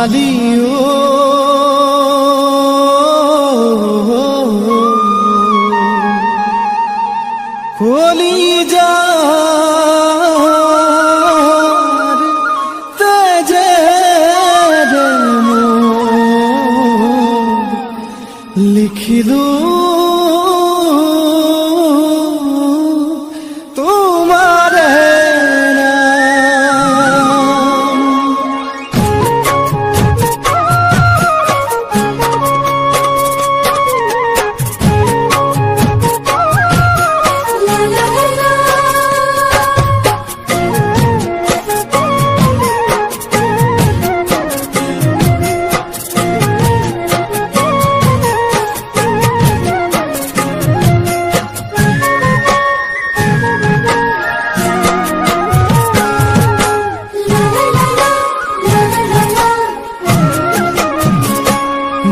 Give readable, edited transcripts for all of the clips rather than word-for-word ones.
জোনালিও কলিজার তেজের লিখিলো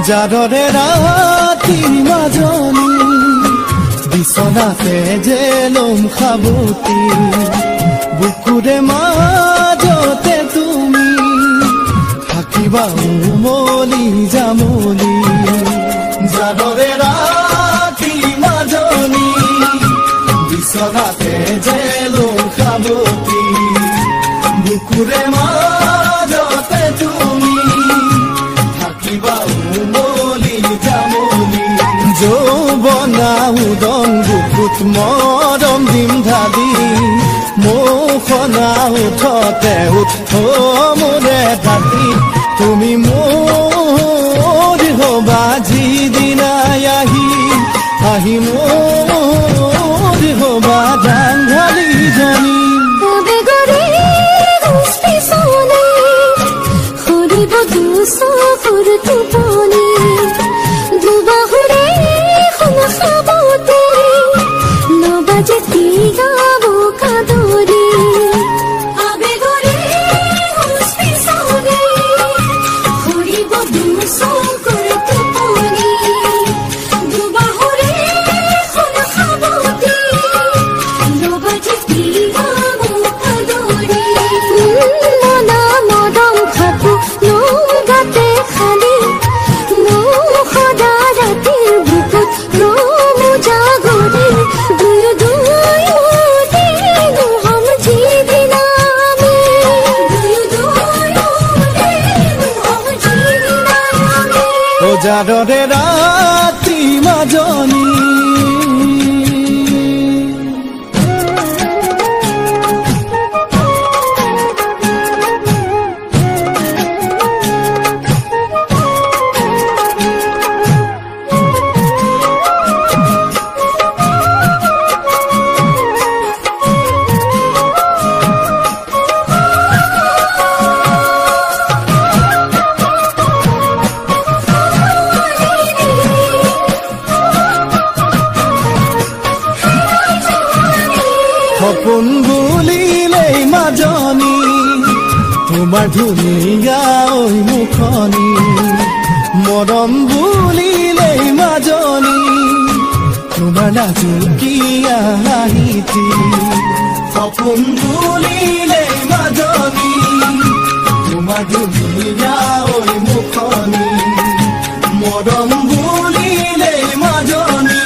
জাররে রাতি মাজনী বিছনাতে জেলম খাবতি বুকুরে মাজতে তুমি থাকিবা উমলি জামলি জাররে রাতি মাজনী বিছনাতে জেলম খাবতি বুকুরে মাজতে তুমি থাকিবা যৌবনা উদং বুকুত মৰম দিম ঢালি মোখনা উঠতে উঠ মোৰে দাঁতি তুমি মোৰ হবা যিদিনাই আহি মোৰ হবা জাংঘালীজনী জাৰৰে ৰাতি মাজনী সপোন বুলিলেই মাজনী তোমাৰ ধুনীয়া ঐ মুখনি মৰম বুলিলেই মাজনী তোমাৰ নাজুকীয়া হাঁহিটি সপোন বুলিলেই মাজনী তোমাৰ ধুনীয়া ঐ মুখনি মৰম বুলিলেই মাজনী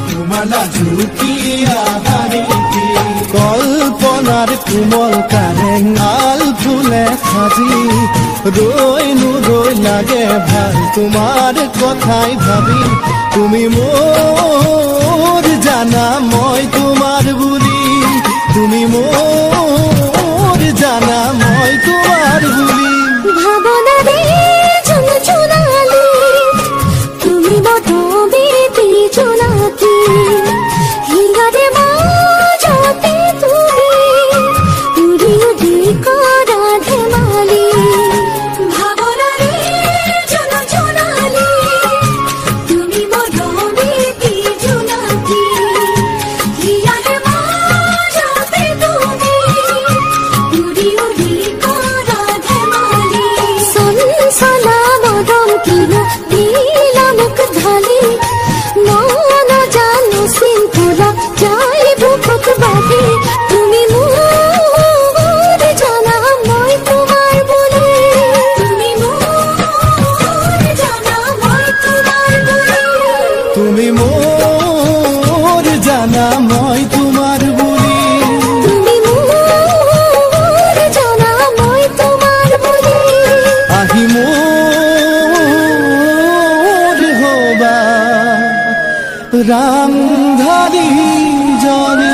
তোমাৰ নাজুকীয়া কল্পনার কোমল কারেং আল ফুলে সাজি রই নুরই লাগে ভাল তোমার কথাই ভাবি তুমি মোর জানা মই তোমার বুলি তুমি মোর জানা মই তোমার বুলি ভাবনারে চুনালি তুমি বদবে চুনাকি হিঙ্গারে তুমি তুমি মোৰ জানা মই তোমাৰ বুলি তুমি মোৰ জানা মই তোমাৰ বুলি আহি মোৰ হবা ৰামধাৰী জনে